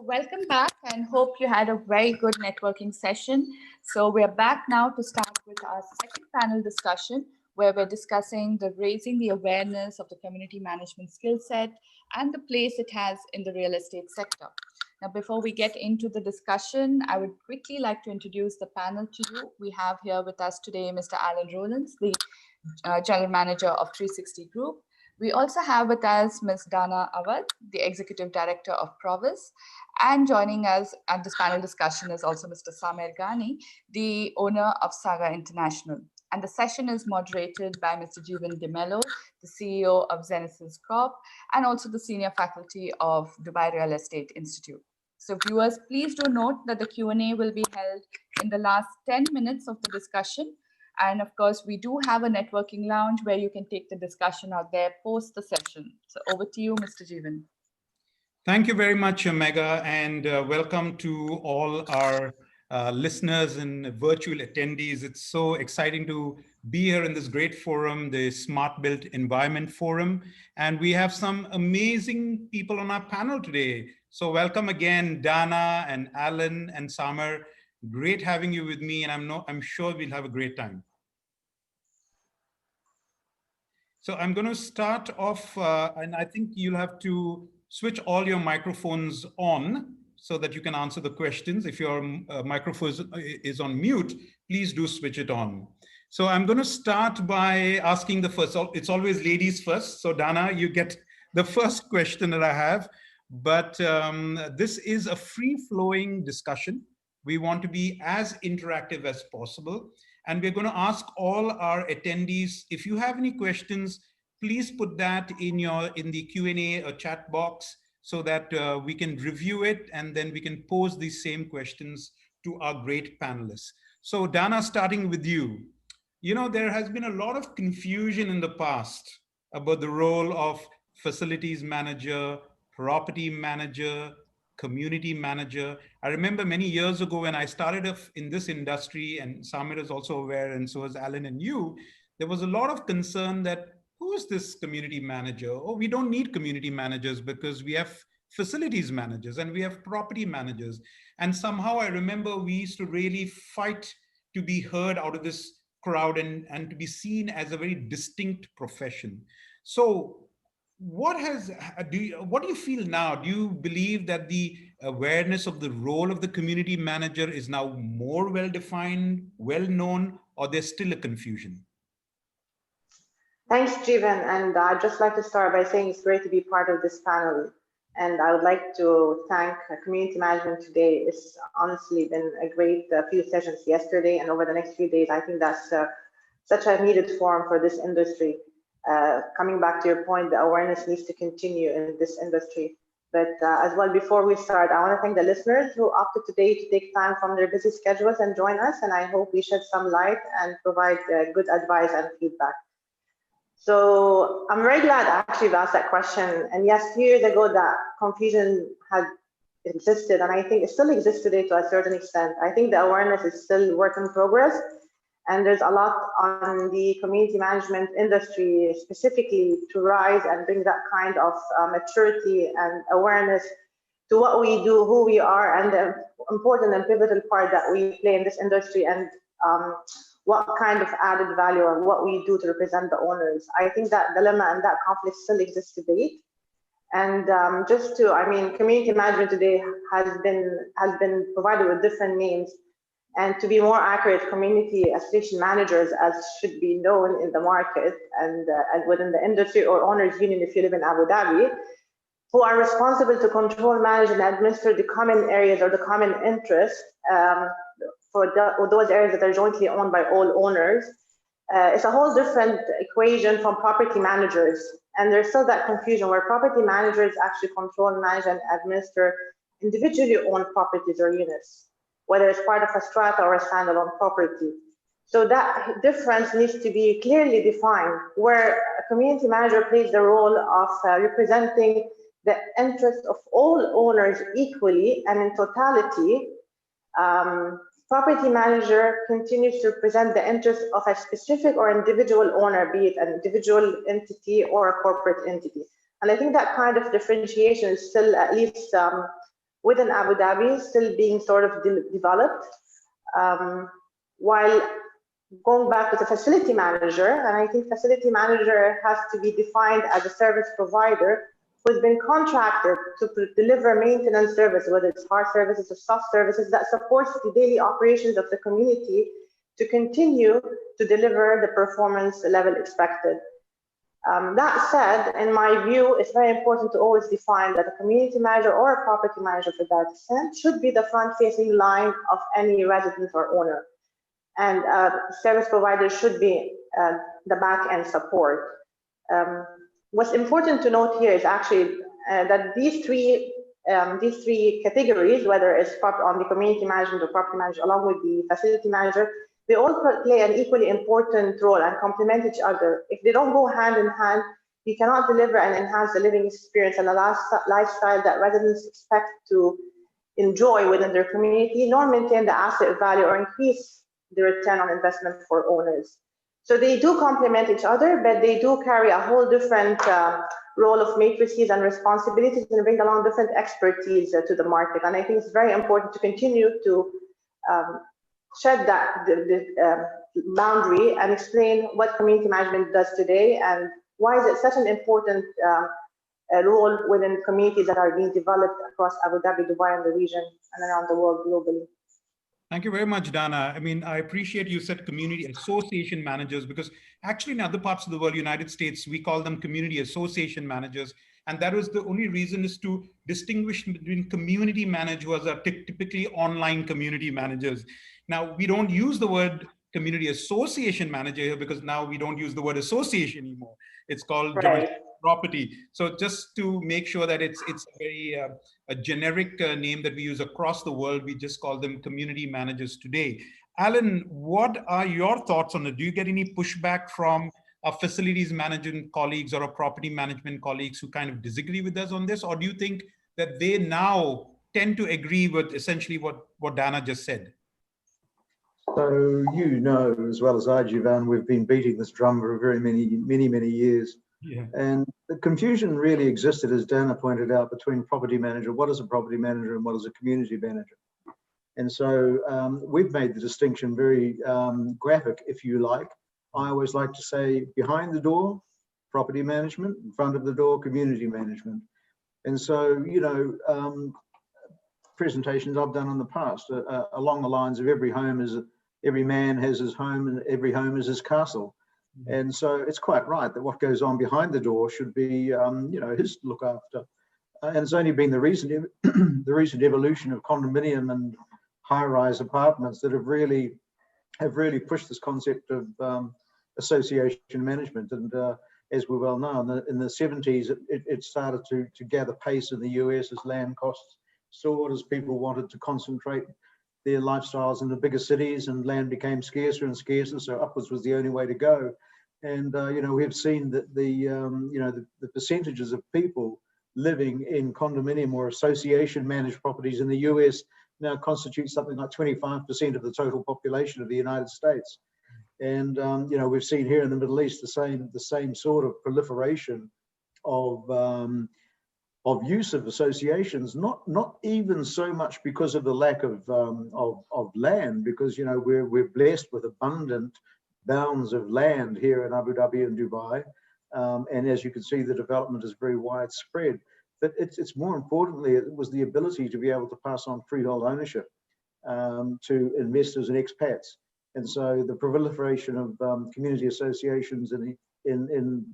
Welcome back and hope you had a very good networking session. So we're back now to start with our second panel discussion where we're discussing the raising the awareness of the community management skill set and the place it has in the real estate sector. Now, before we get into the discussion, I would quickly like to introduce the panel to you. We have here with us today Mr. Alan Rowlands, the General Manager of 360 Group. We also have with us Ms. Dana Awad, the Executive Director of Provis. And joining us at this panel discussion is also Mr. Samer Ghani, the owner of Saga International. And the session is moderated by Mr. Jeevan DeMello, the CEO of Genesis Corp, and also the Senior Faculty of Dubai Real Estate Institute. So viewers, please do note that the Q&A will be held in the last 10 minutes of the discussion. And of course, we do have a networking lounge where you can take the discussion out there post the session. So over to you, Mr. Jeevan. Thank you very much, Mega, and welcome to all our listeners and virtual attendees. It's so exciting to be here in this great forum, the Smart Built Environment Forum. And we have some amazing people on our panel today. So welcome again, Dana and Alan and Samer. Great having you with me, and I'm sure we'll have a great time. So I'm going to start off, and I think you'll have to switch all your microphones on so that you can answer the questions. If your microphone is on mute, please do switch it on. So I'm going to start by asking the first. It's always ladies first. So Dana, you get the first question that I have. But this is a free-flowing discussion. We want to be as interactive as possible. And we're going to ask all our attendees, if you have any questions, please put that in the Q&A or chat box so that we can review it and then we can pose these same questions to our great panelists. So Dana, starting with you. You know, there has been a lot of confusion in the past about the role of facilities manager, property manager, community manager. I remember many years ago when I started in this industry, and Samir is also aware, and so is Alan and you, there was a lot of concern that who is this community manager? Oh, we don't need community managers because we have facilities managers and we have property managers. And somehow I remember we used to really fight to be heard out of this crowd and to be seen as a very distinct profession. So what do you feel now? Do you believe that the awareness of the role of the community manager is now more well-defined, well-known, or there's still a confusion? Thanks, Jeevan. And I'd just like to start by saying it's great to be part of this panel. And I would like to thank community management today. It's honestly been a great few sessions yesterday and over the next few days. I think that's such a needed forum for this industry. Coming back to your point, the awareness needs to continue in this industry. But as well, before we start, I want to thank the listeners who opted today to take time from their busy schedules and join us. And I hope we shed some light and provide good advice and feedback. So I'm very glad actually you asked that question. And yes, years ago that confusion had existed, and I think it still exists today to a certain extent. I think the awareness is still work in progress. And there's a lot on the community management industry specifically to rise and bring that kind of maturity and awareness to what we do, who we are, and the important and pivotal part that we play in this industry, and what kind of added value and what we do to represent the owners. I think that dilemma and that conflict still exists today. And community management today has been provided with different names. And to be more accurate, community association managers, as should be known in the market and within the industry, or owners union if you live in Abu Dhabi, who are responsible to control, manage, and administer the common areas or the common interest for those areas that are jointly owned by all owners. It's a whole different equation from property managers. And there's still that confusion where property managers actually control, manage, and administer individually owned properties or units, whether it's part of a strata or a standalone property. So that difference needs to be clearly defined, where a community manager plays the role of representing the interests of all owners equally and in totality. Property manager continues to represent the interests of a specific or individual owner, be it an individual entity or a corporate entity. And I think that kind of differentiation is still at least within Abu Dhabi, still being sort of developed. While going back to the facility manager, and I think facility manager has to be defined as a service provider who's been contracted to deliver maintenance service, whether it's hard services or soft services that supports the daily operations of the community to continue to deliver the performance level expected. That said, in my view, it's very important to always define that a community manager or a property manager for that extent should be the front-facing line of any resident or owner. And service providers should be the back-end support. What's important to note here is actually that these three categories, whether it's on the community management or property manager, along with the facility manager, they all play an equally important role and complement each other. If they don't go hand in hand, you cannot deliver and enhance the living experience and the lifestyle that residents expect to enjoy within their community, nor maintain the asset value or increase the return on investment for owners. So they do complement each other, but they do carry a whole different role of matrices and responsibilities and bring along different expertise to the market. And I think it's very important to continue to shed that boundary and explain what community management does today and why is it such an important role within communities that are being developed across Abu Dhabi, Dubai, and the region and around the world globally. Thank you very much, Dana. I mean, I appreciate you said community association managers, because actually in other parts of the world, United States, we call them community association managers. And that was the only reason is to distinguish between community managers are typically online community managers. Now, we don't use the word community association manager here because now we don't use the word association anymore. It's called joint property. So just to make sure that it's a generic name that we use across the world, we just call them community managers today. Alan, what are your thoughts on it? Do you get any pushback from our facilities management colleagues or our property management colleagues who kind of disagree with us on this? Or do you think that they now tend to agree with essentially what Dana just said? So you know as well as I, Jivan, we've been beating this drum for many years. Yeah. And the confusion really existed, as Dana pointed out, between property manager, what is a property manager and what is a community manager. And so we've made the distinction very graphic, if you like. I always like to say behind the door, property management, in front of the door, community management. And so, you know, presentations I've done in the past along the lines of every man has his home and every home is his castle. And so it's quite right that what goes on behind the door should be, you know, his to look after. And it's only been the recent evolution of condominium and high-rise apartments that have really pushed this concept of association management. And as we well know, in the 70s, it started to gather pace in the US as land costs soared, as people wanted to concentrate their lifestyles in the bigger cities, and land became scarcer and scarcer. So upwards was the only way to go. And you know, we've seen that the percentages of people living in condominium or association managed properties in the US now constitute something like 25% of the total population of the United States. And you know, we've seen here in the Middle East the same sort of proliferation of use of associations, not even so much because of the lack of land, because you know we're blessed with abundant bounds of land here in Abu Dhabi and Dubai, and as you can see, the development is very widespread. But it's more importantly, it was the ability to be able to pass on freehold ownership to investors and expats. And so the proliferation of community associations in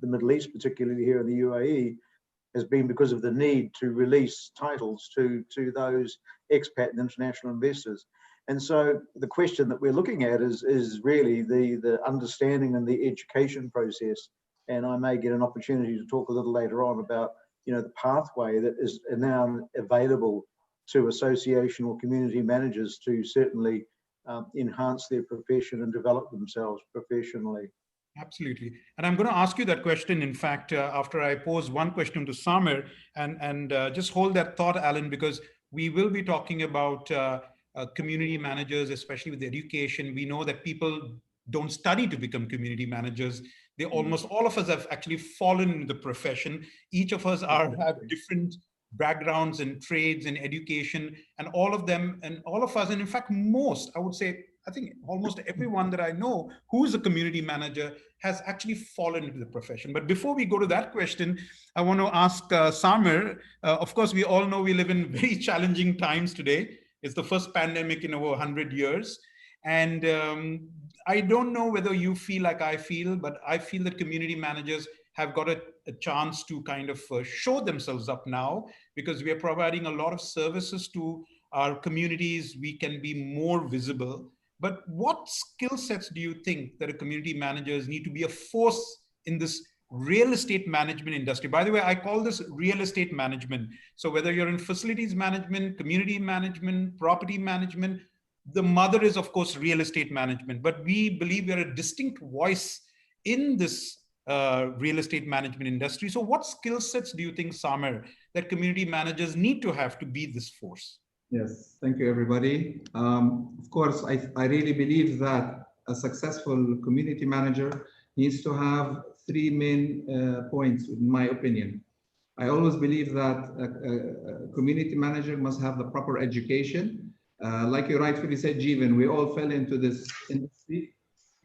the Middle East, particularly here in the UAE, has been because of the need to release titles to those expat and international investors. And so the question that we're looking at is really the understanding and the education process. And I may get an opportunity to talk a little later on about, you know, the pathway that is now available to association or community managers to certainly enhance their profession and develop themselves professionally. Absolutely. And I'm going to ask you that question, in fact, after I pose one question to Samir, and just hold that thought, Alan, because we will be talking about community managers, especially with education. We know that people don't study to become community managers. They almost all of us have actually fallen into the profession. Each of us have different backgrounds in trades and education, and all of them, and all of us, and in fact, most, I would say, I think almost everyone that I know who is a community manager has actually fallen into the profession. But before we go to that question, I want to ask Samir. Of course, we all know we live in very challenging times today. It's the first pandemic in over 100 years. And I don't know whether you feel like I feel, but I feel that community managers have got a chance to kind of show themselves up now, because we are providing a lot of services to our communities. We can be more visible. But what skill sets do you think that a community managers need to be a force in this real estate management industry? By the way, I call this real estate management. So whether you're in facilities management, community management, property management, the mother is, of course, real estate management. But we believe we are a distinct voice in this real estate management industry. So what skill sets do you think, Samir, that community managers need to have to be this force? Yes, thank you, everybody. Of course, I really believe that a successful community manager needs to have three main points, in my opinion. I always believe that a community manager must have the proper education. Like you rightfully said, Jeevan, we all fell into this industry.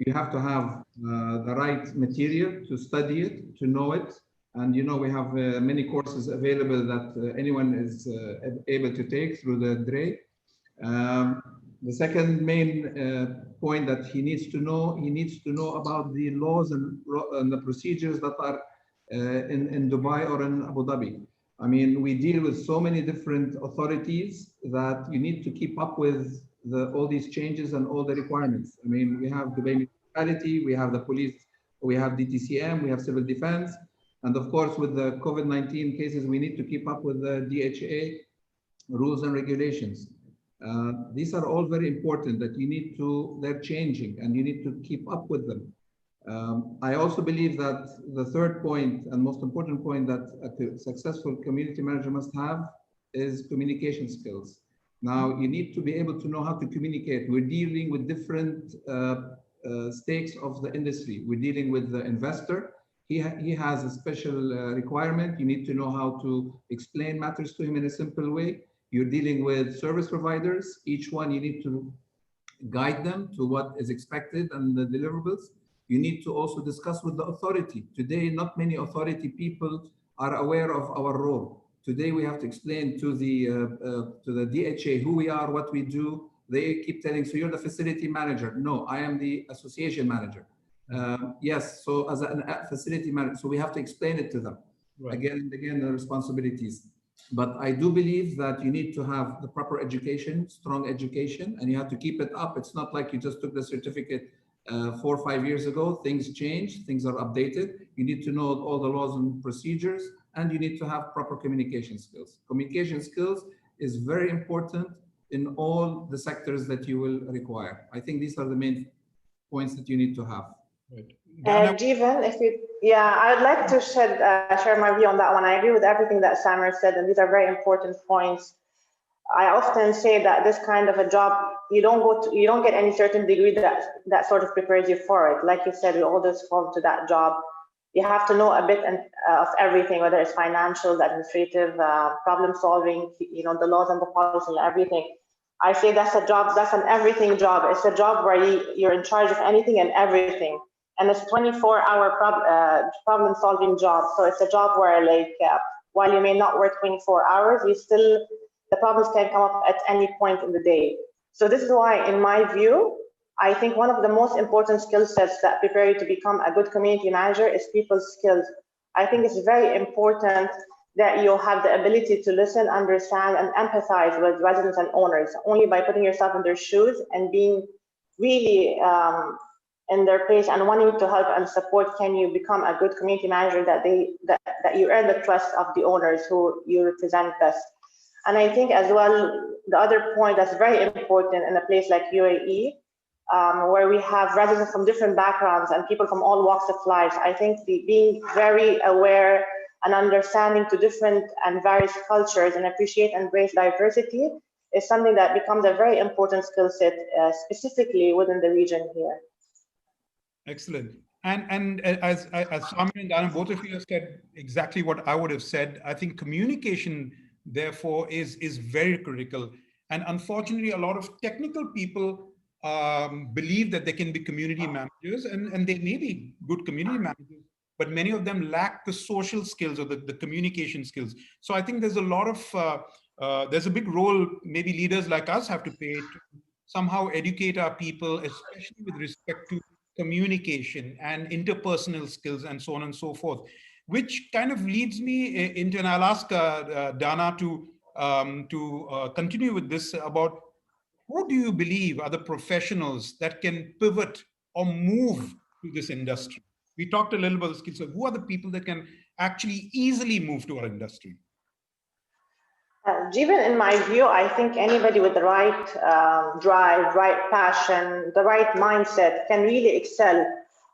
You have to have the right material to study it, to know it. And we have many courses available that anyone is able to take through the DRE. The second main point that he needs to know about the laws and the procedures that are in Dubai or in Abu Dhabi. I mean, we deal with so many different authorities that you need to keep up with all these changes and all the requirements. I mean, we have Dubai municipality, we have the police, we have DTCM, we have civil defense. And of course, with the COVID-19 cases, we need to keep up with the DHA rules and regulations. These are all very important that they're changing and you need to keep up with them. I also believe that the third point and most important point that a successful community manager must have is communication skills. Now, you need to be able to know how to communicate. We're dealing with different stakes of the industry. We're dealing with the investor. He has a special requirement. You need to know how to explain matters to him in a simple way. You're dealing with service providers. Each one, you need to guide them to what is expected and the deliverables. You need to also discuss with the authority. Today, not many authority people are aware of our role. Today, we have to explain to the DHA who we are, what we do. They keep telling, so you're the facility manager. No, I am the association manager. Yes, so as a facility manager, so we have to explain it to them. Right. Again and again, the responsibilities. But I do believe that you need to have the proper education, strong education, and you have to keep it up. It's not like you just took the certificate 4 or 5 years ago. Things change, things are updated. You need to know all the laws and procedures, and you need to have proper communication skills. Communication skills is very important in all the sectors that you will require. I think these are the main points that you need to have. Right. Jeevan, I'd like to share my view on that one. I agree with everything that Samir said, and these are very important points. I often say that this kind of a job, you don't get any certain degree that sort of prepares you for it. Like you said, we all just fall to that job. You have to know a bit of everything, whether it's financial, administrative, problem solving, the laws and the policy and everything. I say that's a job, that's an everything job. It's a job where you're in charge of anything and everything. And it's 24-hour problem solving job. So it's a job where while you may not work 24 hours, the problems can come up at any point in the day. So this is why, in my view, I think one of the most important skill sets that prepare you to become a good community manager is people skills. I think it's very important that you have the ability to listen, understand, and empathize with residents and owners. Only by putting yourself in their shoes and being really in their place and wanting to help and support can you become a good community manager that you earn the trust of the owners who you represent best. And I think as well, the other point that's very important in a place like UAE, where we have residents from different backgrounds and people from all walks of life, I think being very aware and understanding to different and various cultures and appreciate and embrace diversity is something that becomes a very important skill set, specifically within the region here. Excellent. And as Samir and Dana, both of you have said exactly what I would have said. I think communication therefore, is very critical. And unfortunately, a lot of technical people believe that they can be community managers, and they may be good community managers, but many of them lack the social skills or the communication skills. So I think there's a lot of, there's a big role maybe leaders like us have to play to somehow educate our people, especially with respect to communication and interpersonal skills and so on and so forth, which kind of leads me into, and I'll ask Dana to continue with this about who do you believe are the professionals that can pivot or move to this industry? We talked a little about the skills. So who are the people that can actually easily move to our industry? Jeevan, in my view, I think anybody with the right drive, right passion, the right mindset can really excel.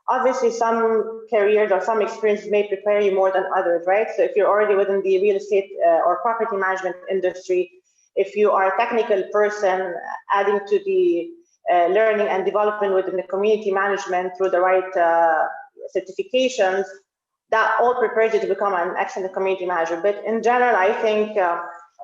Obviously, some careers or some experiences may prepare you more than others, right? So if you're already within the real estate or property management industry, if you are a technical person, adding to the learning and development within the community management through the right certifications, that all prepares you to become an excellent community manager. But in general, I think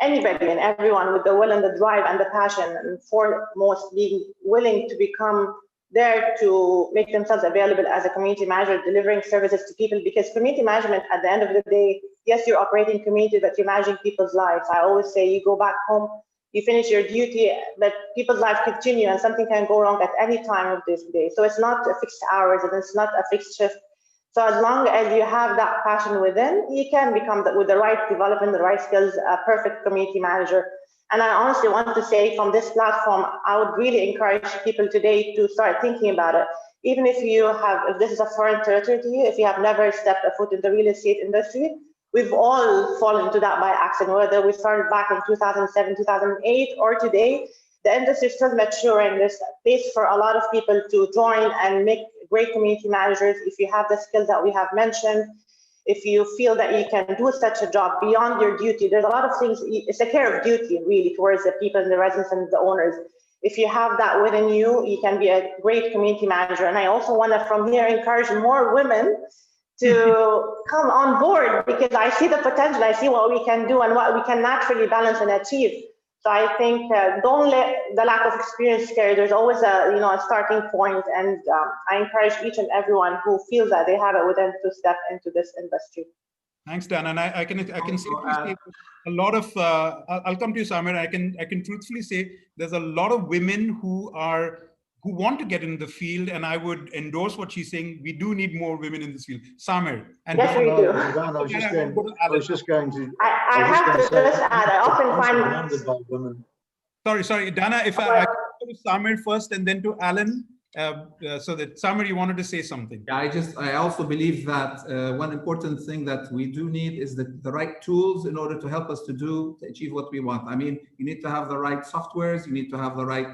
anybody and everyone with the will and the drive and the passion, and foremost being willing to become there to make themselves available as a community manager, delivering services to people, because community management at the end of the day, yes, you're operating community, but you're managing people's lives. I always say you go back home, you finish your duty, but people's lives continue and something can go wrong at any time of this day. So it's not a fixed hours and it's not a fixed shift. So as long as you have that passion within, you can become, with the right development, the right skills, a perfect community manager. And I honestly want to say from this platform, I would really encourage people today to start thinking about it. Even if this is a foreign territory to you, if you have never stepped a foot in the real estate industry, we've all fallen into that by accident, whether we started back in 2007, 2008, or today. The industry is still maturing. There's space for a lot of people to join and make great community managers if you have the skills that we have mentioned. If you feel that you can do such a job beyond your duty, there's a lot of things. It's a care of duty, really, towards the people and the residents and the owners. If you have that within you, you can be a great community manager. And I also want to, from here, encourage more women to come on board, because I see the potential. I see what we can do and what we can naturally balance and achieve. So I think don't let the lack of experience scare you. There's always a starting point, and I encourage each and everyone who feels that they have it within to step into this industry. Thanks, Dan. And I can safely say a lot of. I'll come to you, Samir. I can truthfully say there's a lot of women who want to get in the field, and I would endorse what she's saying. We do need more women in this field. Samir. And yes, we do. I was just going to. I have to just add. I often find. Sorry, Dana. If I go to Samir first, and then to Alan. So that Samir, you wanted to say something. Yeah, I also believe that one important thing that we do need is the right tools in order to help us to achieve what we want. I mean, you need to have the right softwares, you need to have the right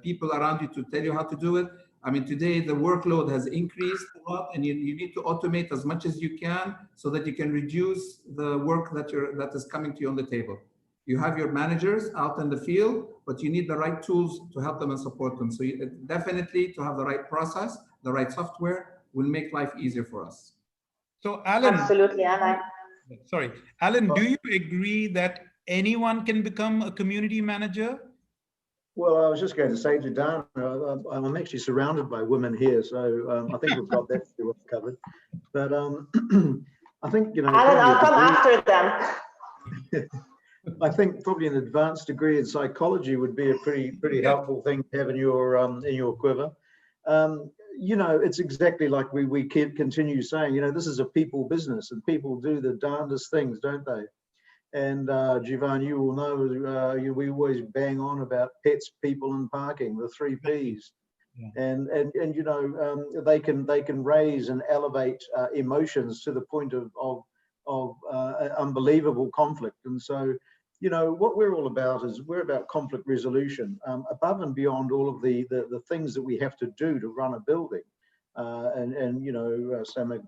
people around you to tell you how to do it. I mean, today the workload has increased a lot, and you need to automate as much as you can so that you can reduce the work that is coming to you on the table. You have your managers out in the field, but you need the right tools to help them and support them. So definitely to have the right process, the right software will make life easier for us. So Alan. Absolutely, Alan. Sorry, Alan, do you agree that anyone can become a community manager? Well, I was just going to say to Dan, I'm actually surrounded by women here, so I think we've got that covered. But I think, Alan, I'll come after them. I think probably an advanced degree in psychology would be a pretty helpful thing to have in your quiver. It's exactly like we continue saying, this is a people business, and people do the darndest things, don't they? And Jivan, you will know, we always bang on about pets, people, and parking, the 3 Ps. Yeah. And they can raise and elevate emotions to the point of unbelievable conflict. And so, what we're all about is we're about conflict resolution, above and beyond all of the things that we have to do to run a building. Sam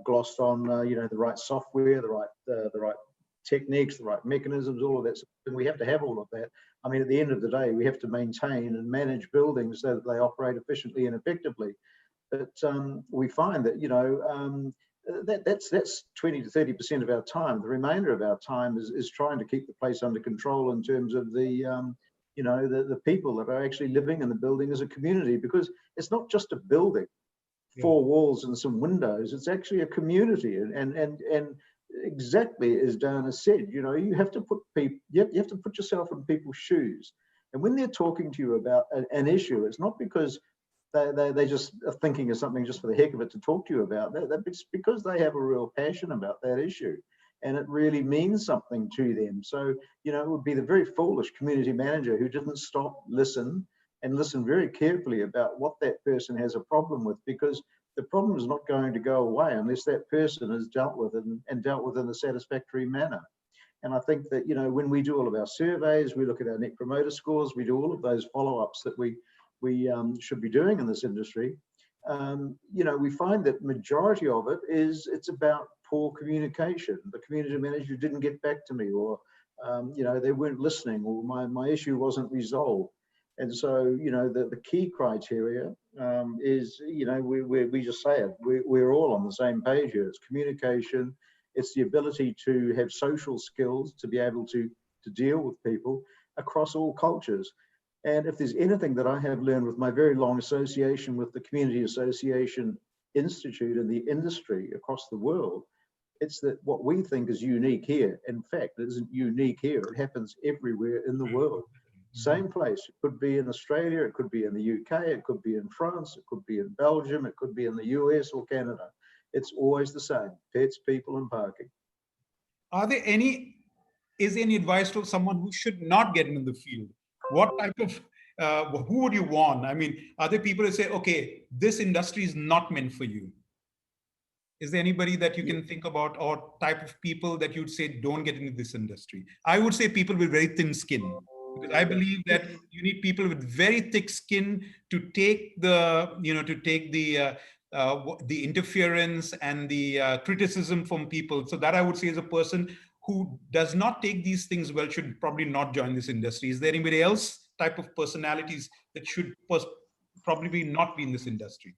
glossed on, the right software, the right techniques, the right mechanisms, all of that. And we have to have all of that. I mean, at the end of the day, we have to maintain and manage buildings so that they operate efficiently and effectively. But we find that, that's 20 to 30% of our time. The remainder of our time is trying to keep the place under control in terms of the the people that are actually living in the building as a community, because it's not just a building, four walls and some windows. It's actually a community, and exactly as Dana said, you have to put people, you have to put yourself in people's shoes, and when they're talking to you about an issue, it's not because they just are thinking of something just for the heck of it to talk to you about. It's because they have a real passion about that issue, and it really means something to them. So, it would be the very foolish community manager who didn't stop, listen very carefully about what that person has a problem with, because the problem is not going to go away unless that person is dealt with and dealt with in a satisfactory manner. And I think that, when we do all of our surveys, we look at our net promoter scores, we do all of those follow-ups that we should be doing in this industry, we find that majority of it's about poor communication. The community manager didn't get back to me, or they weren't listening, or my issue wasn't resolved. And so, the key criteria is, we just say it, we're all on the same page here. It's communication, it's the ability to have social skills, to be able to deal with people across all cultures. And if there's anything that I have learned with my very long association with the Community Association Institute and the industry across the world, it's that what we think is unique here, in fact, it isn't unique here. It happens everywhere in the world. Same place. It could be in Australia, it could be in the UK, it could be in France, it could be in Belgium, it could be in the US or Canada. It's always the same: pets, people, and parking. Is there any advice to someone who should not get into the field? What type of, who would you want? I mean, are there people who say, okay, this industry is not meant for you? Is there anybody that you can think about, or type of people that you'd say don't get into this industry? I would say people with very thin skin, because I believe that you need people with very thick skin to take the, the interference and the criticism from people. So that I would say is a person who does not take these things well should probably not join this industry. Is there anybody else type of personalities that should probably not be in this industry?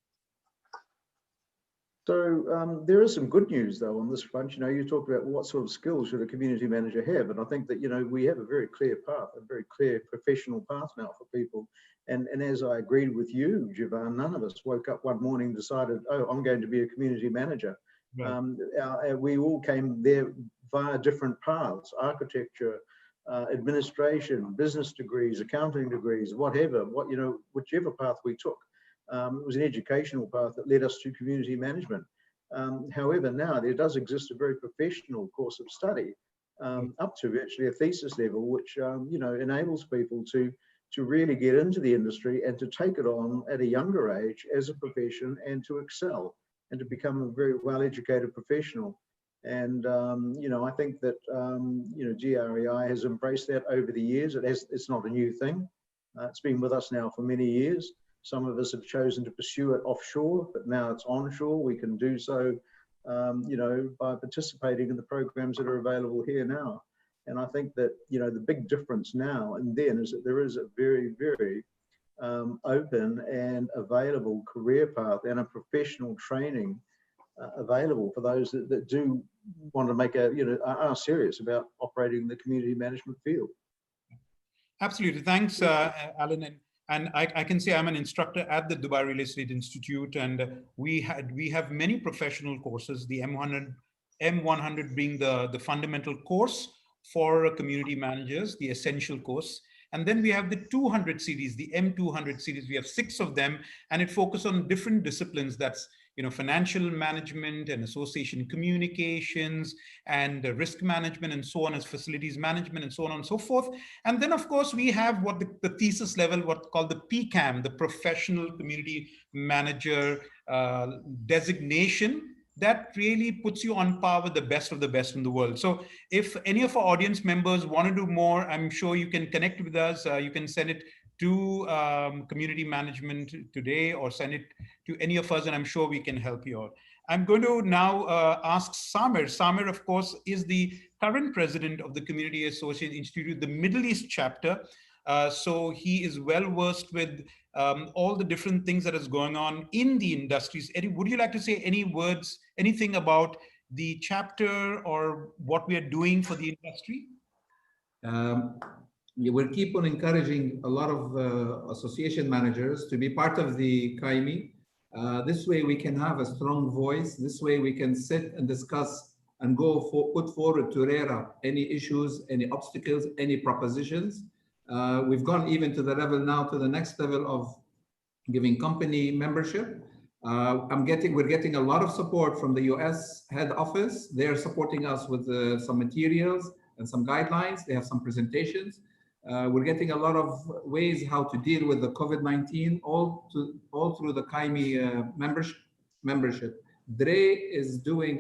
So there is some good news though on this front. You talk about what sort of skills should a community manager have, and I think that we have a very clear path, a very clear professional path now for people. And as I agreed with you, Javan, none of us woke up one morning and decided, oh, I'm going to be a community manager. Right. We all came there via different paths: architecture, administration, business degrees, accounting degrees, whatever. Whichever path we took. It was an educational path that led us to community management. However, now there does exist a very professional course of study up to actually a thesis level, which enables people to really get into the industry and to take it on at a younger age as a profession, and to excel and to become a very well-educated professional. And I think that GREI has embraced that over the years. It's not a new thing. It's been with us now for many years. Some of us have chosen to pursue it offshore, but now it's onshore. We can do so, by participating in the programs that are available here now. And I think that, the big difference now and then is that there is a very, very open and available career path and a professional training available for those that do want to make are serious about operating the community management field. Absolutely. Thanks, Alan. And I can say I'm an instructor at the Dubai Real Estate Institute, and we have many professional courses, the M100 being the fundamental course for community managers, the essential course. And then we have the 200 series, the M200 series. We have 6 of them, and it focuses on different disciplines. That's financial management and association communications and risk management and so on, as facilities management and so on and so forth. And then of course we have what the thesis level, what called the PCAM, the professional community manager designation, that really puts you on par with the best of the best in the world. So if any of our audience members want to do more, I'm sure you can connect with us. You can send it to community management today, or send it to any of us, and I'm sure we can help you out. I'm going to now ask Samir. Samir, of course, is the current president of the Community Association Institute, the Middle East chapter. So he is well versed with all the different things that is going on in the industries. Eddie, would you like to say any words, anything about the chapter or what we are doing for the industry? We will keep on encouraging a lot of association managers to be part of the CAIMI. This way we can have a strong voice. This way we can sit and discuss and put forward to RERA any issues, any obstacles, any propositions. We've gone even to the level now, to the next level of giving company membership. We're getting a lot of support from the US head office. They're supporting us with some materials and some guidelines. They have some presentations. We're getting a lot of ways how to deal with the COVID-19, all through the CAIMI membership. Dre is doing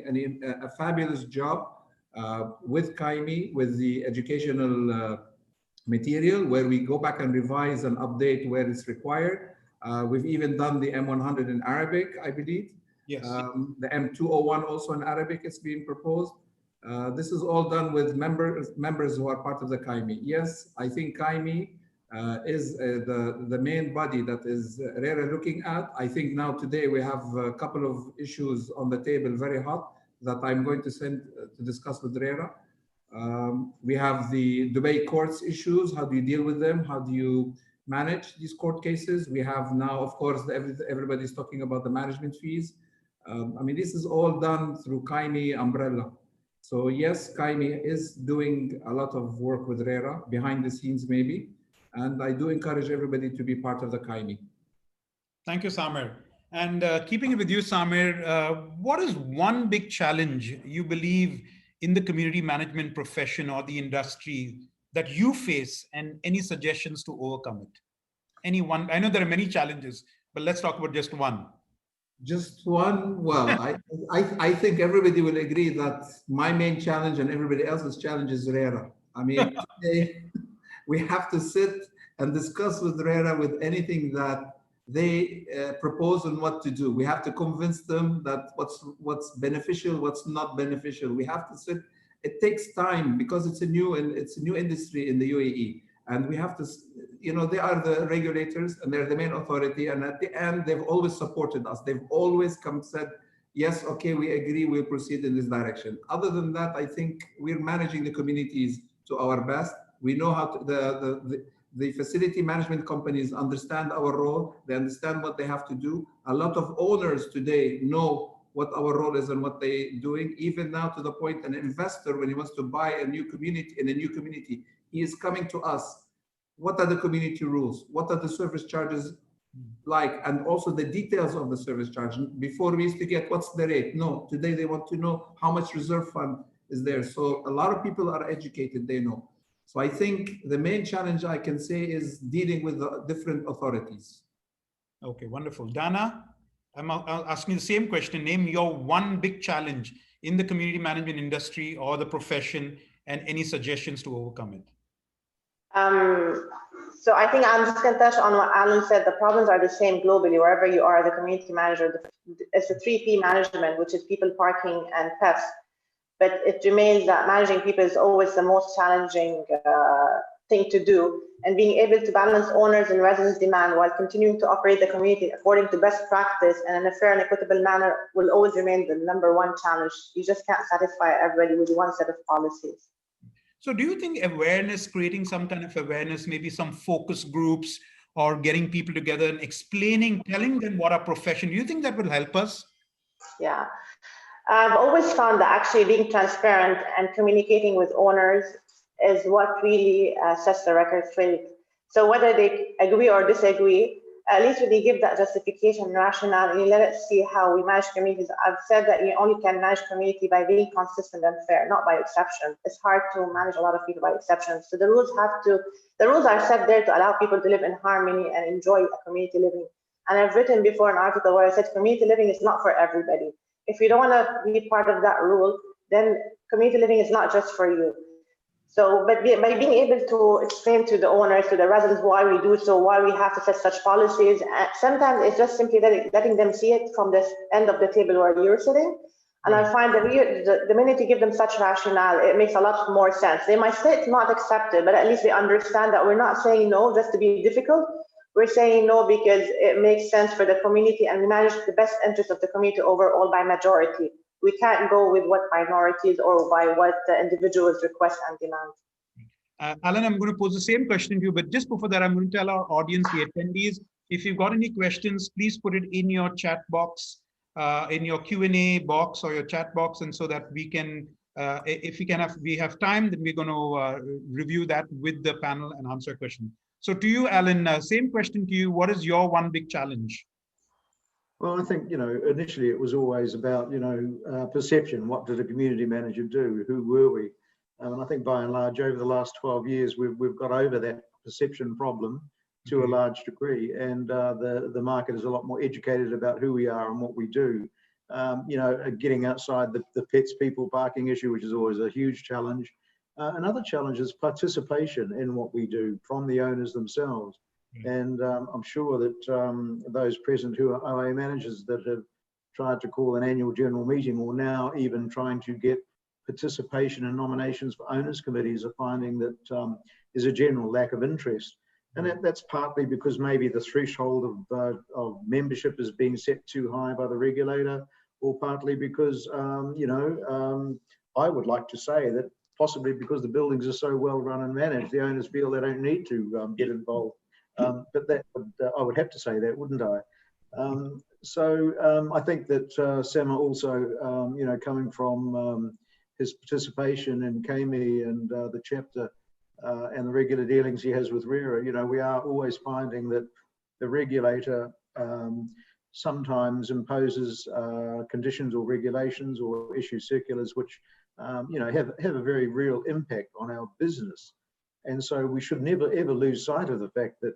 a fabulous job with CAIMI, with the educational material, where we go back and revise and update where it's required. We've even done the M100 in Arabic, I believe. Yes. The M201 also in Arabic is being proposed. This is all done with members who are part of the CAIMI. Yes, I think CAIMI is the main body that is RERA looking at. I think now today we have a couple of issues on the table, very hot, that I'm going to send to discuss with RERA. We have the Dubai courts issues. How do you deal with them? How do you manage these court cases? We have now, of course, everybody's talking about the management fees. I mean, this is all done through CAIMI umbrella. So yes, CAIMI is doing a lot of work with RERA behind the scenes maybe. And I do encourage everybody to be part of the CAIMI. Thank you, Samer. And keeping it with you, Samer, what is one big challenge you believe in the community management profession or the industry that you face, and any suggestions to overcome it? Any one? I know there are many challenges, but let's talk about just one. Just one? Well, I think everybody will agree that my main challenge and everybody else's challenge is RERA. I mean, today we have to sit and discuss with RERA with anything that they propose and what to do. We have to convince them that what's beneficial, what's not beneficial. We have to sit. It takes time because it's a new industry in the UAE, and we have to, they are the regulators and they're the main authority. And at the end, they've always supported us. They've always said, yes, okay, we agree, we'll proceed in this direction. Other than that, I think we're managing the communities to our best. We know how to, the facility management companies understand our role. They understand what they have to do. A lot of owners today know what our role is and what they're doing, even now to the point an investor, when he wants to buy a new community, he is coming to us. What are the community rules? What are the service charges like? And also the details of the service charge. Before we used to get what's the rate? No, today they want to know how much reserve fund is there. So a lot of people are educated, they know. So I think the main challenge I can say is dealing with the different authorities. Okay, wonderful. Dana, I'm asking the same question. Name your one big challenge in the community management industry or the profession, and any suggestions to overcome it. So I think I'm just going to touch on what Alan said. The problems are the same globally, wherever you are, the community manager. It's the 3P management, which is people, parking, and pest. But it remains that managing people is always the most challenging thing to do, and being able to balance owners and residents' demand while continuing to operate the community according to best practice and in a fair and equitable manner will always remain the #1 challenge. You just can't satisfy everybody with one set of policies. So do you think awareness, creating some kind of awareness, maybe some focus groups or getting people together and telling them what our profession, do you think that will help us? Yeah. I've always found that actually being transparent and communicating with owners is what really sets the record straight. So whether they agree or disagree, at least when you give that justification and rationale and you let it see how we manage communities. I've said that you only can manage community by being consistent and fair, not by exception. It's hard to manage a lot of people by exception. So the rules are set there to allow people to live in harmony and enjoy a community living. And I've written before an article where I said community living is not for everybody. If you don't want to be part of that rule, then community living is not just for you. So, but by being able to explain to the owners, to the residents why we do so, why we have to set such policies, sometimes it's just simply letting them see it from this end of the table where you're sitting. And I find that the minute you give them such rationale, it makes a lot more sense. They might say it's not accepted, but at least they understand that we're not saying no just to be difficult. We're saying no because it makes sense for the community and we manage the best interest of the community overall by majority. We can't go with what minorities or by what the individuals request and demand. Alan, I'm going to pose the same question to you, but just before that, I'm going to tell our audience, the attendees, if you've got any questions, please put it in your chat box, in your Q&A box or your chat box, and so that we can, if we have time, then we're going to review that with the panel and answer a question. So to you, Alan, same question to you. What is your one big challenge? Well, I think, initially it was always about, perception. What did a community manager do? Who were we? And I think by and large, over the last 12 years, we've got over that perception problem to a large degree. And the market is a lot more educated about who we are and what we do. Getting outside the pets people parking issue, which is always a huge challenge. Another challenge is participation in what we do from the owners themselves. And I'm sure that those present who are OA managers that have tried to call an annual general meeting or now even trying to get participation in nominations for owners committees are finding that there's a general lack of interest. And that's partly because maybe the threshold of membership is being set too high by the regulator, or partly because, I would like to say that possibly because the buildings are so well run and managed, the owners feel they don't need to get involved. But that would, I would have to say that, wouldn't I? I think that Sama also, coming from his participation in KME and the chapter and the regular dealings he has with RERA, we are always finding that the regulator sometimes imposes conditions or regulations or issue circulars which have a very real impact on our business. And so we should never ever lose sight of the fact that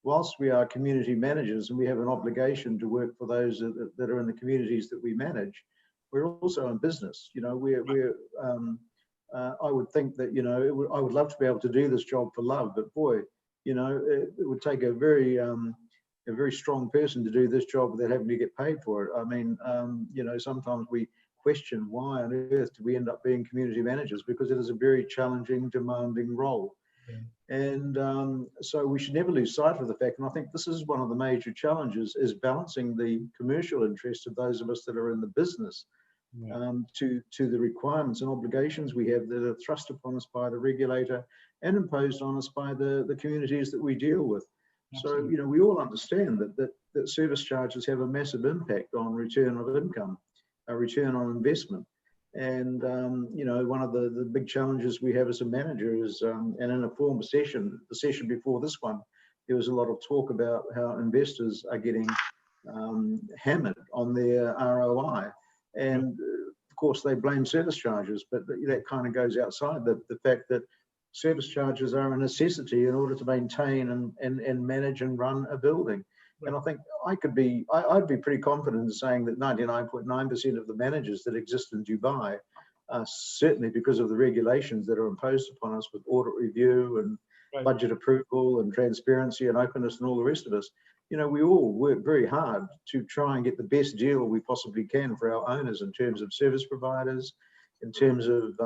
whilst we are community managers and we have an obligation to work for those that are in the communities that we manage, we're also in business. I would think that I would love to be able to do this job for love, but boy, it would take a very strong person to do this job without having to get paid for it. I mean, sometimes we question why on earth do we end up being community managers, because it is a very challenging, demanding role. Yeah. And so we should never lose sight of the fact, and I think this is one of the major challenges, is balancing the commercial interests of those of us that are in the business to the requirements and obligations we have that are thrust upon us by the regulator and imposed on us by the communities that we deal with. Absolutely. So, we all understand that service charges have a massive impact on return of income, a return on investment. And, one of the big challenges we have as a manager is, and in a former session, the session before this one, there was a lot of talk about how investors are getting hammered on their ROI. And of course, they blame service charges, but that kind of goes outside the fact that service charges are a necessity in order to maintain and manage and run a building. And I think I'd be pretty confident in saying that 99.9% of the managers that exist in Dubai, certainly because of the regulations that are imposed upon us with audit review and budget approval and transparency and openness and all the rest of us, we all work very hard to try and get the best deal we possibly can for our owners in terms of service providers, in terms of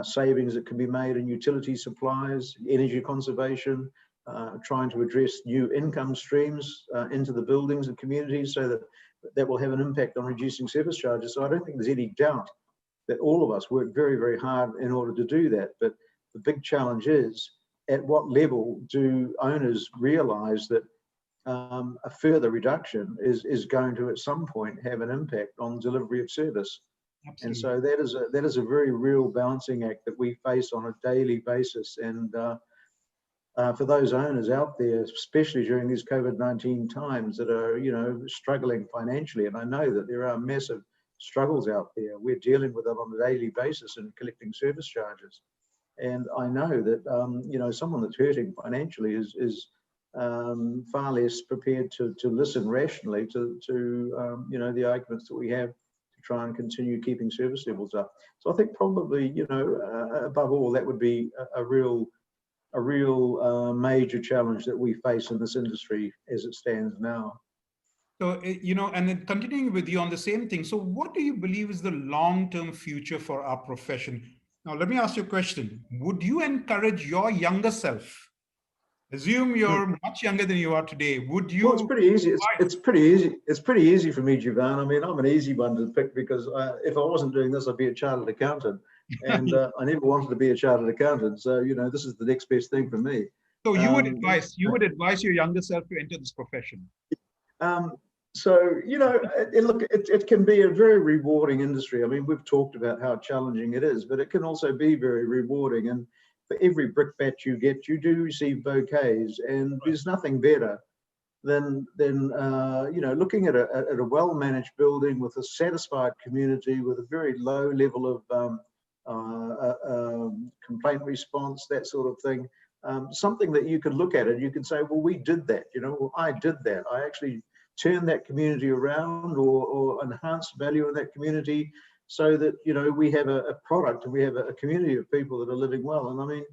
savings that can be made in utility supplies, energy conservation, trying to address new income streams into the buildings and communities so that will have an impact on reducing service charges. So I don't think there's any doubt that all of us work very, very hard in order to do that. But the big challenge is, at what level do owners realize that a further reduction is going to at some point have an impact on delivery of service? Absolutely. And so that is a very real balancing act that we face on a daily basis. And for those owners out there, especially during these COVID-19 times that are, struggling financially, and I know that there are massive struggles out there, we're dealing with them on a daily basis and collecting service charges. And I know that, someone that's hurting financially is far less prepared to listen rationally to the arguments that we have to try and continue keeping service levels up. So I think probably, above all, that would be a real major challenge that we face in this industry as it stands now. So, you know, and then continuing with you on the same thing. So what do you believe is the long-term future for our profession? Now, let me ask you a question. Would you encourage your younger self? Assume you're much younger than you are today. Would you? Well, it's pretty easy. It's pretty easy. It's pretty easy for me, Jivan. I mean, I'm an easy one to pick because if I wasn't doing this, I'd be a chartered accountant, and I never wanted to be a chartered accountant. So, you know, this is the next best thing for me. So you would advise your younger self to enter this profession. So, you know, look, it can be a very rewarding industry. I mean, we've talked about how challenging it is, but it can also be very rewarding. And for every brickbat you get, you do receive bouquets, and there's nothing better than you know, looking at a well-managed building with a satisfied community, with a very low level of complaint response, that sort of thing. Something that you could look at it, you can say, well, we did that. You know, well, I did that. I actually turn that community around or enhance value in that community so that, you know, we have a product and we have a community of people that are living well. And I mean,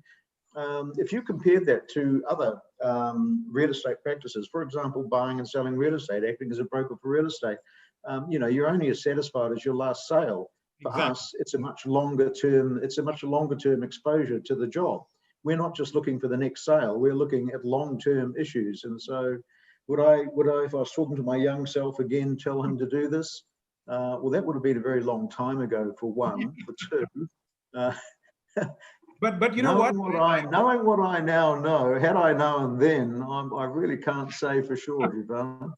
if you compare that to other real estate practices, for example, buying and selling real estate, acting as a broker for real estate, you know, you're only as satisfied as your last sale. For us, it's a much longer term exposure to the job. We're not just looking for the next sale, we're looking at long-term issues. And so would I, if I was talking to my young self again, tell him to do this? Well, that would have been a very long time ago, for one. For two, but you know what? Knowing what I now know, had I known then, I really can't say for sure, Jivan.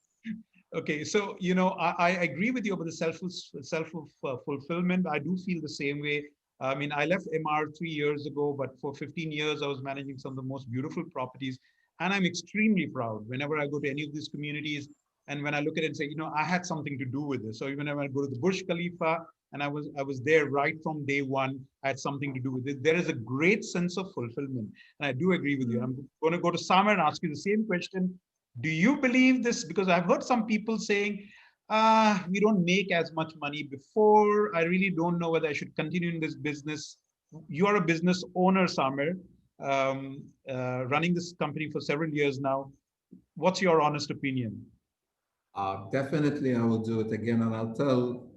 Okay, so, you know, I agree with you about the self-fulfillment. I do feel the same way. I mean, I left MR 3 years ago, but for 15 years, I was managing some of the most beautiful properties. And I'm extremely proud whenever I go to any of these communities. And when I look at it and say, you know, I had something to do with this. So even when I go to the Burj Khalifa, and I was there right from day one, I had something to do with it. There is a great sense of fulfillment. And I do agree with you. I'm going to go to Samer and ask you the same question. Do you believe this? Because I've heard some people saying, we don't make as much money before. I really don't know whether I should continue in this business. You are a business owner, Samer, running this company for several years now. What's your honest opinion? Definitely, I will do it again, and I'll tell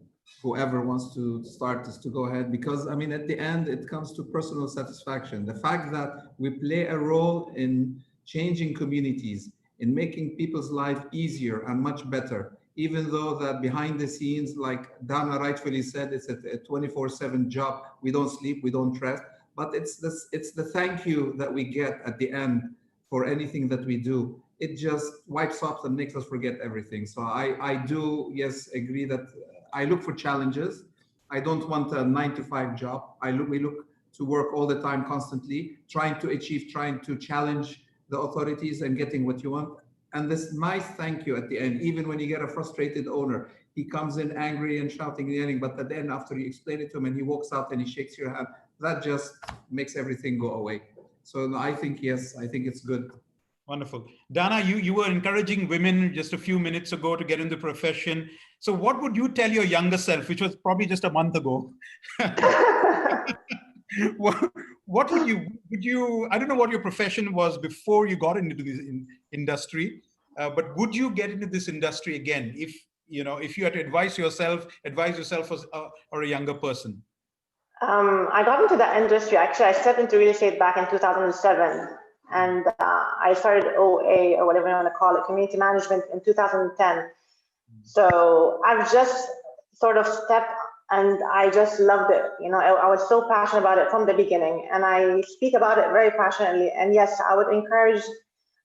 whoever wants to start this to go ahead, because I mean, at the end, it comes to personal satisfaction. The fact that we play a role in changing communities, in making people's life easier and much better, even though that behind the scenes, like Dana rightfully said, it's a 24/7 job. We don't sleep, we don't rest, but it's the thank you that we get at the end for anything that we do. It just wipes off and makes us forget everything. So I do, yes, agree that I look for challenges. I don't want a 9-to-5 job. We look to work all the time, constantly, trying to achieve, trying to challenge the authorities and getting what you want. And this nice thank you at the end, even when you get a frustrated owner, he comes in angry and shouting and yelling, but at the end, after you explain it to him and he walks out and he shakes your hand, that just makes everything go away. So I think, yes, I think it's good. Wonderful. Dana, you were encouraging women just a few minutes ago to get in the profession. So what would you tell your younger self, which was probably just a month ago? What would you, I don't know what your profession was before you got into this industry, but would you get into this industry again if you had to advise yourself as or a younger person? I got into the industry, actually, I stepped into real estate back in 2007. And I started OA, or whatever you want to call it, community management, in 2010. So I've just sort of stepped, and I just loved it. You know, I was so passionate about it from the beginning, and I speak about it very passionately. And yes, I would encourage,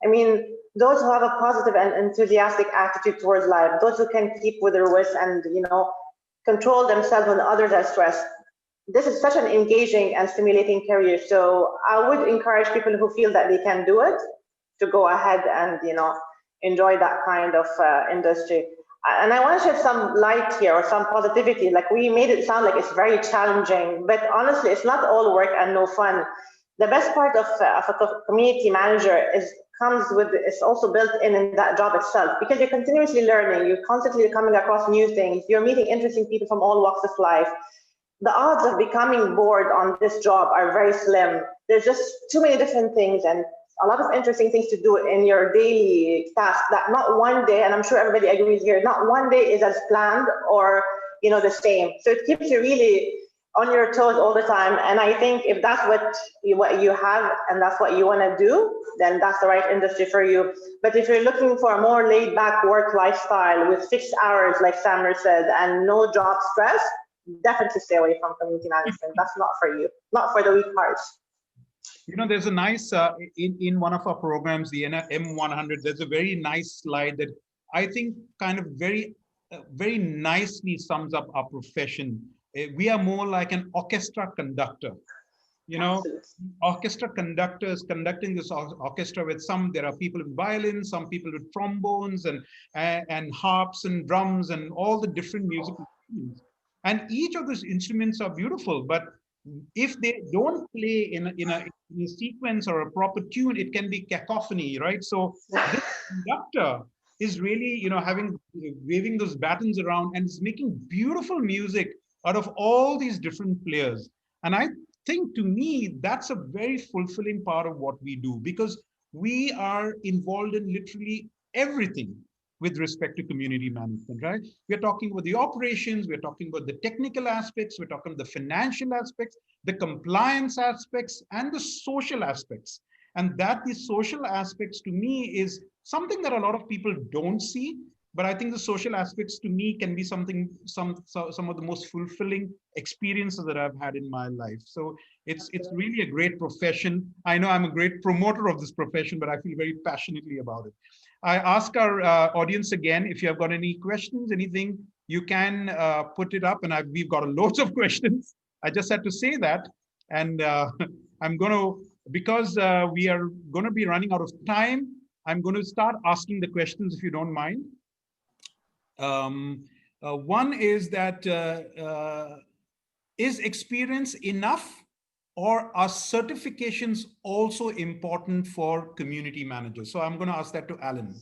I mean, those who have a positive and enthusiastic attitude towards life, those who can keep with their wits and, you know, control themselves when others are stressed. This is such an engaging and stimulating career. So I would encourage people who feel that they can do it to go ahead and, you know, enjoy that kind of industry. And I want to shed some light here, or some positivity. Like, we made it sound like it's very challenging, but honestly, it's not all work and no fun. The best part of a community manager is also built in that job itself, because you're continuously learning, you're constantly coming across new things, you're meeting interesting people from all walks of life. The odds of becoming bored on this job are very slim. There's just too many different things, and a lot of interesting things to do in your daily task that not one day, and I'm sure everybody agrees here, not one day is as planned or the same. So it keeps you really on your toes all the time. And I think if that's what you have and that's what you want to do, then that's the right industry for you. But if you're looking for a more laid back work lifestyle with fixed hours, like Samer said, and no job stress, definitely stay away from community management. That's not for you, not for the weak hearts. There's a nice, in one of our programs, the M100, there's a very nice slide that I think kind of very nicely sums up our profession. We are more like an orchestra conductor. Orchestra conductors conducting this orchestra with there are people with violins, some people with trombones and harps and drums and all the different musical instruments. And each of those instruments are beautiful, but if they don't play in a sequence or a proper tune, it can be cacophony, right? So this conductor is really, waving those batons around and is making beautiful music out of all these different players. And I think, to me, that's a very fulfilling part of what we do, because we are involved in literally everything with respect to community management, right? We're talking about the operations, we're talking about the technical aspects, we're talking about the financial aspects, the compliance aspects, and the social aspects. And that the social aspects, to me, is something that a lot of people don't see. But I think the social aspects, to me, can be some of the most fulfilling experiences that I've had in my life. So it's really a great profession. I know I'm a great promoter of this profession, but I feel very passionately about it. I ask our audience again, if you have got any questions, anything, you can put it up. And we've got loads of questions. I just had to say that. And I'm going to, because we are going to be running out of time, I'm going to start asking the questions, if you don't mind. One is that, is experience enough, or are certifications also important for community managers? So I'm going to ask that to Alan.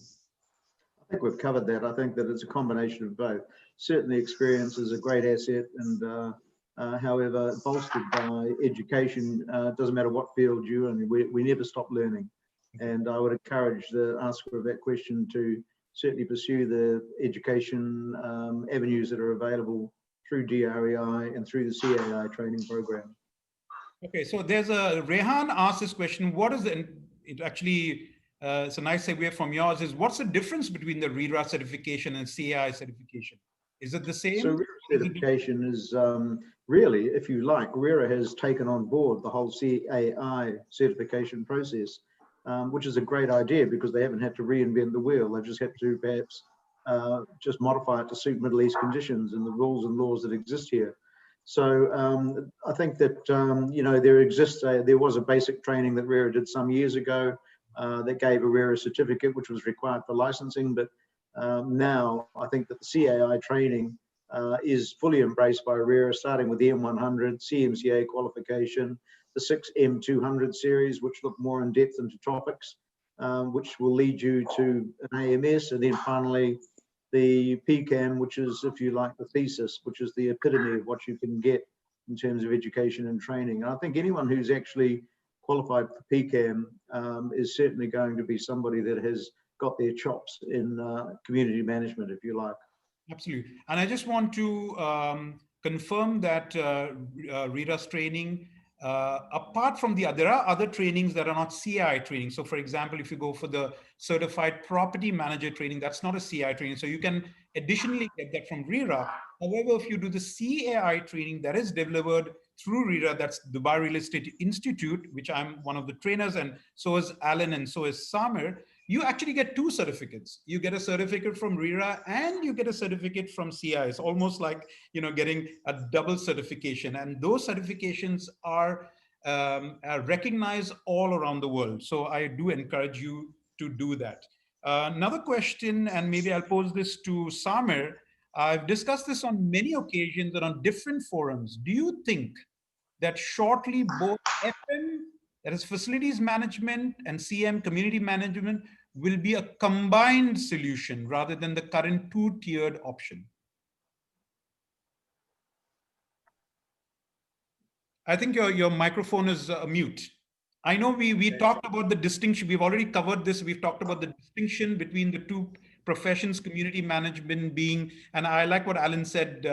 I think we've covered that. I think that it's a combination of both. Certainly experience is a great asset, and however, bolstered by education, doesn't matter what field you're in, we never stop learning. And I would encourage the asker of that question to certainly pursue the education avenues that are available through DREI and through the CAI training program. Okay, so there's Rehan asked this question. What is it actually, it's a nice segue from yours, is what's the difference between the redraft certification and CAI certification? Is it the same? So certification is really, if you like, RERA has taken on board the whole CAI certification process, which is a great idea, because they haven't had to reinvent the wheel. They've just had to perhaps just modify it to suit Middle East conditions and the rules and laws that exist here. So I think that, there was a basic training that RERA did some years ago that gave a RERA certificate, which was required for licensing. But now I think that the CAI training is fully embraced by RERA, starting with the M100, CMCA qualification, the 6 M200 series, which look more in depth into topics, which will lead you to an AMS, and then finally the PCAM, which is, if you like, the thesis, which is the epitome of what you can get in terms of education and training. And I think anyone who's actually qualified for PCAM is certainly going to be somebody that has got their chops in community management, if you like. Absolutely. And I just want to confirm that RERA's training, apart from there are other trainings that are not CI training. So for example, if you go for the certified property manager training, that's not a CI training. So you can additionally get that from RERA. However, if you do the CAI training that is delivered through RERA, that's Dubai Real Estate Institute, which I'm one of the trainers, and so is Alan and so is Samer, you actually get 2 certificates. You get a certificate from RERA and you get a certificate from CI. It's almost like, getting a double certification. And those certifications are recognized all around the world. So I do encourage you to do that. Another question, and maybe I'll pose this to Samer. I've discussed this on many occasions and on different forums. Do you think that shortly both FM, that is facilities management, and CM, community management, will be a combined solution rather than the current 2-tiered option? I think your microphone is mute. I know we talked about the distinction. We've already covered this. We've talked about the distinction between the two professions, community management being, and I like what Alan said,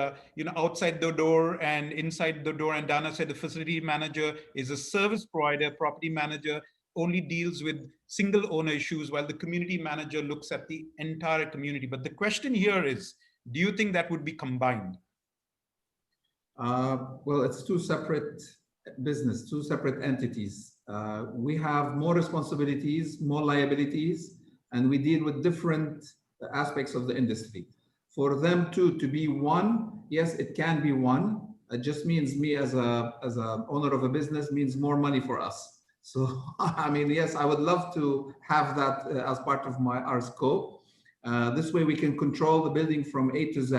outside the door and inside the door. And Dana said the facility manager is a service provider, property manager only deals with single owner issues, while the community manager looks at the entire community. But the question here is, do you think that would be combined? Well, it's two separate business, two separate entities. We have more responsibilities, more liabilities, and we deal with different aspects of the industry. For them to be one, yes, it can be one. It just means me as a owner of a business means more money for us. So, I mean, yes, I would love to have that as part of our scope. This way we can control the building from A to Z,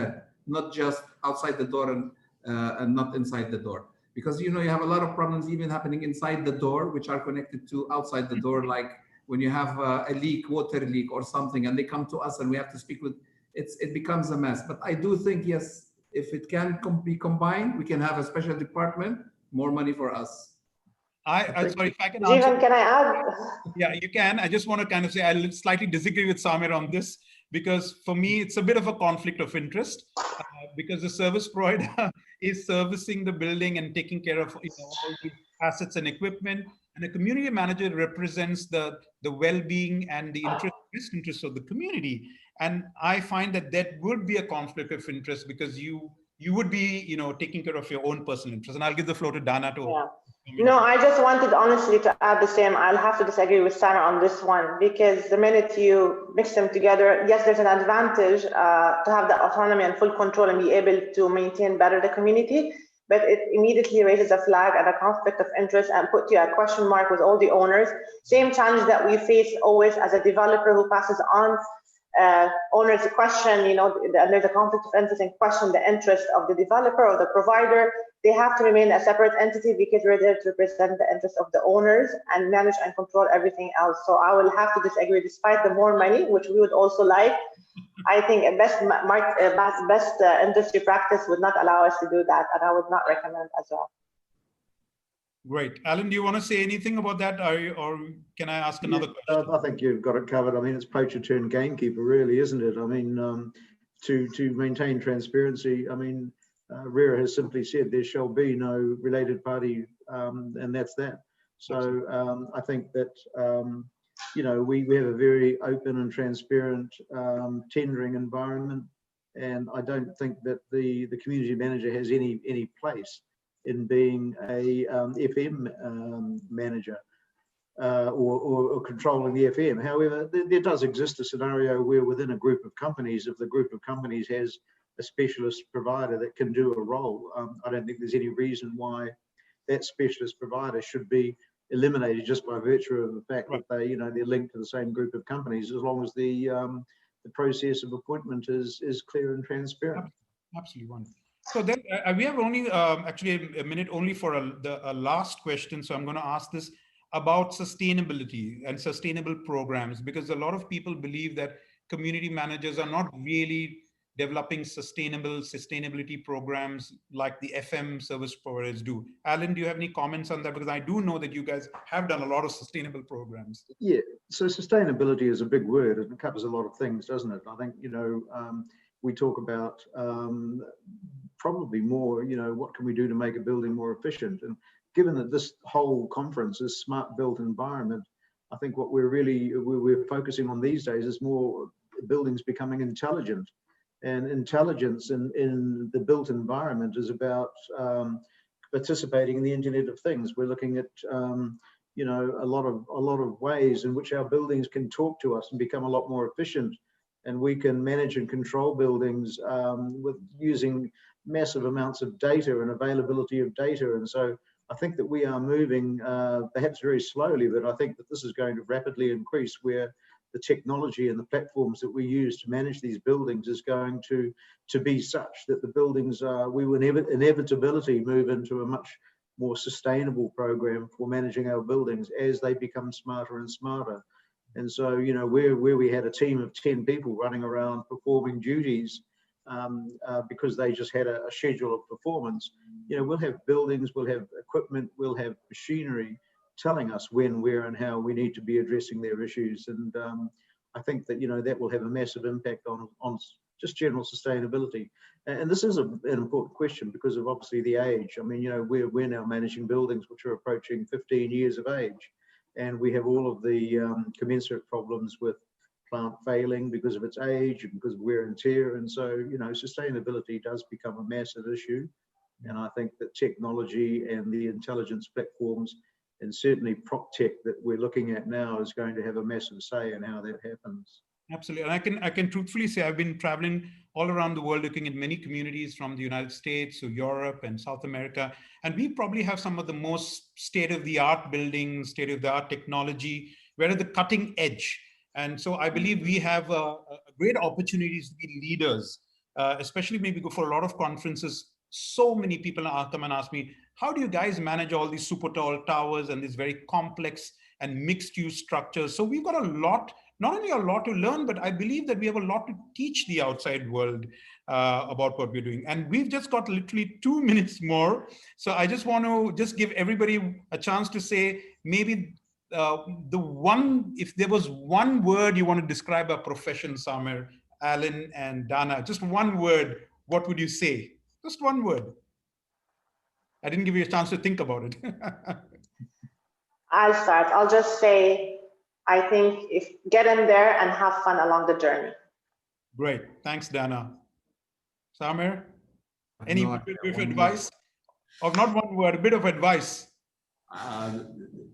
not just outside the door and not inside the door. Because, you have a lot of problems even happening inside the door, which are connected to outside the door, like when you have a leak, water leak or something, and they come to us and we have to speak with, it becomes a mess. But I do think, yes, if it can be combined, we can have a special department, more money for us. Sorry, if I can answer. Jeevan, can I add? Yeah, you can. I just want to kind of say I'll slightly disagree with Samir on this, because for me, it's a bit of a conflict of interest because the service provider is servicing the building and taking care of all the assets and equipment. And the community manager represents the well-being and the best interest of the community. And I find that would be a conflict of interest, because you would be taking care of your own personal interest. And I'll give the floor to Dana to. Yeah. No, I just wanted honestly to add the same. I'll have to disagree with Sarah on this one, because the minute you mix them together, yes, there's an advantage to have the autonomy and full control and be able to maintain better the community, but it immediately raises a flag and a conflict of interest and put you a question mark with all the owners. Same challenge that we face always as a developer who passes on owners a question, and there's a conflict of interest and question the interest of the developer or the provider. They have to remain a separate entity because we're there to represent the interest of the owners and manage and control everything else. So I will have to disagree, despite the more money, which we would also like. I think a best industry practice would not allow us to do that, and I would not recommend as well. Great. Alan, do you want to say anything about that, or can I ask another question? I think you've got it covered. I mean, it's poacher turned gamekeeper, really, isn't it? I mean, to maintain transparency, I mean, RERA has simply said there shall be no related party, and that's that. So I think that, we have a very open and transparent tendering environment, and I don't think that the community manager has any place in being a FM manager or controlling the FM. However, there does exist a scenario where within a group of companies, if the group of companies has a specialist provider that can do a role, I don't think there's any reason why that specialist provider should be eliminated just by virtue of the fact that they're linked to the same group of companies, as long as the process of appointment is clear and transparent. Absolutely wonderful. So then we have only actually a minute only for a last question. So I'm going to ask this about sustainability and sustainable programs, because a lot of people believe that community managers are not really developing sustainability programs like the FM service providers do. Alan, do you have any comments on that? Because I do know that you guys have done a lot of sustainable programs. Yeah, so sustainability is a big word and it covers a lot of things, doesn't it? I think, we talk about probably more, what can we do to make a building more efficient? And given that this whole conference is smart built environment, I think what we're focusing on these days is more buildings becoming intelligent. And intelligence in the built environment is about participating in the Internet of Things. We're looking at a lot of ways in which our buildings can talk to us and become a lot more efficient. And we can manage and control buildings with using massive amounts of data and availability of data. And so I think that we are moving perhaps very slowly, but I think that this is going to rapidly increase, where the technology and the platforms that we use to manage these buildings is going to be such that the buildings we will inevitably move into a much more sustainable program for managing our buildings as they become smarter and smarter. And so, where we had a team of 10 people running around performing duties because they just had a schedule of performance, we'll have buildings, we'll have equipment, we'll have machinery telling us when, where, and how we need to be addressing their issues. And I think that, that will have a massive impact on just general sustainability. And this is an important question because of obviously the age. I mean, we're now managing buildings which are approaching 15 years of age, and we have all of the commensurate problems with plant failing because of its age and because of wear and tear. And so, sustainability does become a massive issue. And I think that technology and the intelligence platforms, and certainly prop tech that we're looking at now, is going to have a massive say in how that happens. Absolutely. And I can truthfully say I've been traveling all around the world, looking at many communities from the United States to Europe and South America. And we probably have some of the most state-of-the-art buildings, state-of-the-art technology. We're at the cutting edge. And so I believe we have great opportunities to be leaders, especially maybe go for a lot of conferences. So many people come and ask me, how do you guys manage all these super tall towers and these very complex and mixed use structures? So we've got a lot, not only a lot to learn, but I believe that we have a lot to teach the outside world about what we're doing. And we've just got literally 2 minutes more. So I just want to just give everybody a chance to say maybe if there was one word you want to describe our profession, Samer, Alan, and Dana, just one word, what would you say? Just one word. I didn't give you a chance to think about it. I'll start. I'll just say, I think get in there and have fun along the journey. Great. Thanks, Dana. Samer, any bit of advice? Or not one word, a bit of advice.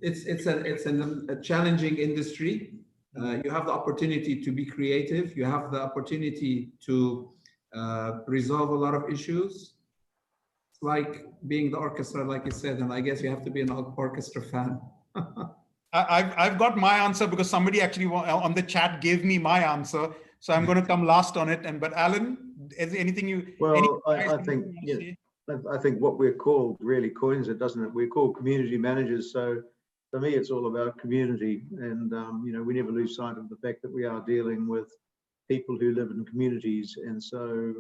It's a challenging industry. You have the opportunity to be creative. You have the opportunity to resolve a lot of issues. It's like being the orchestra, like you said, and I guess you have to be an orchestra fan. I've got my answer because somebody actually on the chat gave me my answer. So I'm going to come last on it. But Alan, is there anything you? Well, I think what we're called really coins it, doesn't it? We're called community managers. So for me, it's all about community. And, we never lose sight of the fact that we are dealing with people who live in communities. And so,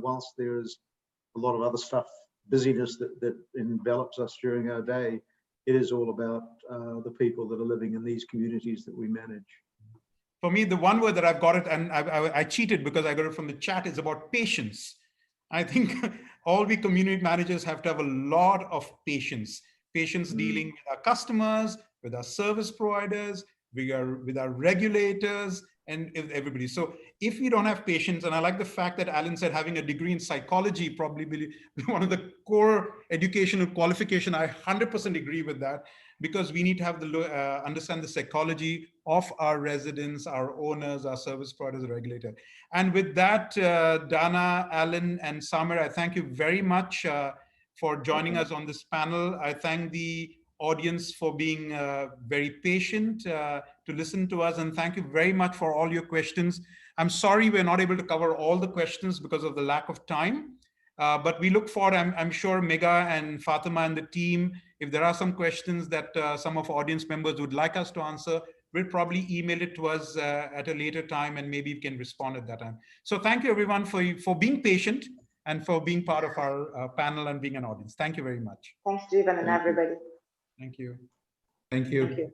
whilst there is a lot of other stuff, busyness that envelops us during our day, it is all about the people that are living in these communities that we manage. For me, the one word that I've got it, and I cheated because I got it from the chat, is about patience. I think all we community managers have to have a lot of patience. Patience dealing with our customers, with our service providers, with our regulators, and everybody. So if we don't have patience, and I like the fact that Alan said having a degree in psychology probably be one of the core educational qualification, I 100% agree with that, because we need to have understand the psychology of our residents, our owners, our service providers, the regulator. And with that, Dana, Alan, and Samer, I thank you very much for joining us on this panel. I thank the audience for being very patient to listen to us, and thank you very much for all your questions. I'm sorry we're not able to cover all the questions because of the lack of time, but we look forward. I'm sure Mega and Fatima and the team, if there are some questions that some of our audience members would like us to answer, we'll probably email it to us at a later time, and maybe we can respond at that time. So thank you everyone for being patient and for being part of our panel and being an audience. Thank you very much. Thanks, Jeevan, and everybody. Thank you. Thank you. Thank you.